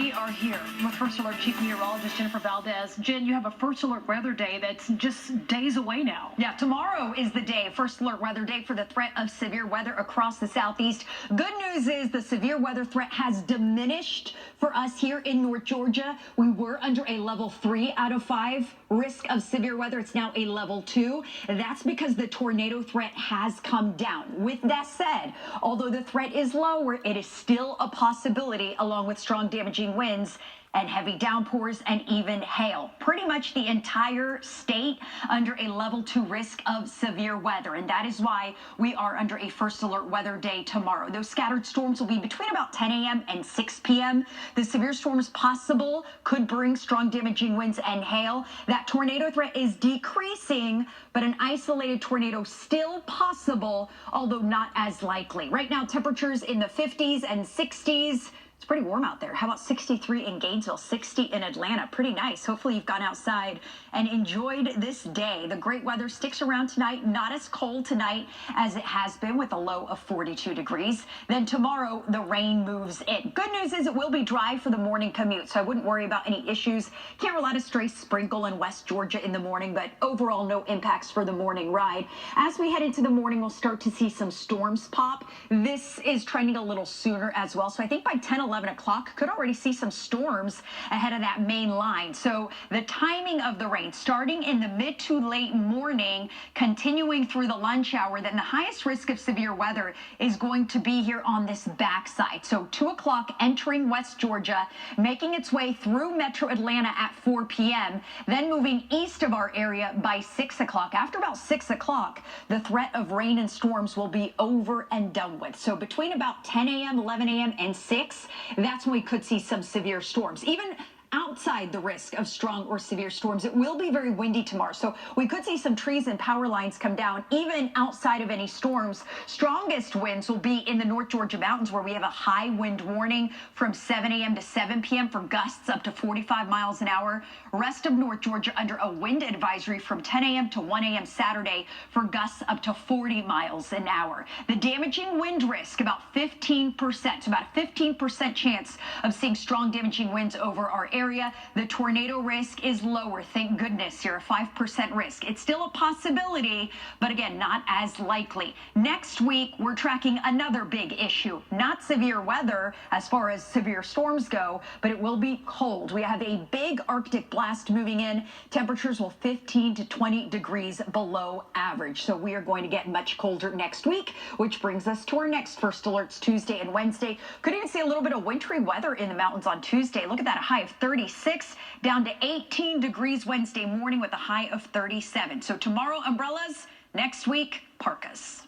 We are here with First Alert Chief Meteorologist Jennifer Valdez. Jen, you have a First Alert weather day that's just days away now. Yeah, tomorrow is the day, First Alert weather day for the threat of severe weather across the southeast. Good news is the severe weather threat has diminished for us here in North Georgia. We were under a level 3 out of 5 risk of severe weather. It's now a level 2. That's because the tornado threat has come down. With that said, although the threat is lower, it is still a possibility along with strong damaging winds and heavy downpours and even hail. Pretty much the entire state under a level 2 risk of severe weather. And that is why we are under a First Alert weather day tomorrow. Those scattered storms will be between about 10 a.m. and 6 p.m. The severe storms possible could bring strong damaging winds and hail. That tornado threat is decreasing, but an isolated tornado still possible, although not as likely. Right now, temperatures in the 50s and 60s. It's pretty warm out there. How about 63 in Gainesville, 60 in Atlanta? Pretty nice. Hopefully you've gone outside and enjoyed this day. The great weather sticks around tonight. Not as cold tonight as it has been with a low of 42 degrees. Then tomorrow, the rain moves in. Good news is it will be dry for the morning commute, so I wouldn't worry about any issues. Carolina stray sprinkle in West Georgia in the morning, but overall no impacts for the morning ride. As we head into the morning, we'll start to see some storms pop. This is trending a little sooner as well, so I think by 10, 11 o'clock, could already see some storms ahead of that main line. So the timing of the rain starting in the mid to late morning, continuing through the lunch hour, then the highest risk of severe weather is going to be here on this backside. So 2 o'clock entering West Georgia, making its way through Metro Atlanta at 4 p.m., then moving east of our area by 6 o'clock. After about 6 o'clock, the threat of rain and storms will be over and done with. So between about 10 a.m., 11 a.m., and 6, that's when we could see some severe storms. Even outside the risk of strong or severe storms, it will be very windy tomorrow. So we could see some trees and power lines come down even outside of any storms. Strongest winds will be in the North Georgia mountains, where we have a high wind warning from 7 a.m. to 7 p.m. for gusts up to 45 miles an hour. Rest of North Georgia under a wind advisory from 10 a.m. to 1 a.m. Saturday for gusts up to 40 miles an hour. The damaging wind risk, about 15%, about a 15% chance of seeing strong damaging winds over our area. The tornado risk is lower, thank goodness. Here, a 5% risk. It's still a possibility, but again, not as likely. Next week, we're tracking another big issue. Not severe weather as far as severe storms go, but it will be cold. We have a big Arctic blast moving in. Temperatures will 15 to 20 degrees below average. So we are going to get much colder next week, which brings us to our next First Alerts Tuesday and Wednesday. Could even see a little bit of wintry weather in the mountains on Tuesday. Look at that, a high of 36 down to 18 degrees Wednesday morning with a high of 37. So tomorrow, umbrellas. Next week, parkas.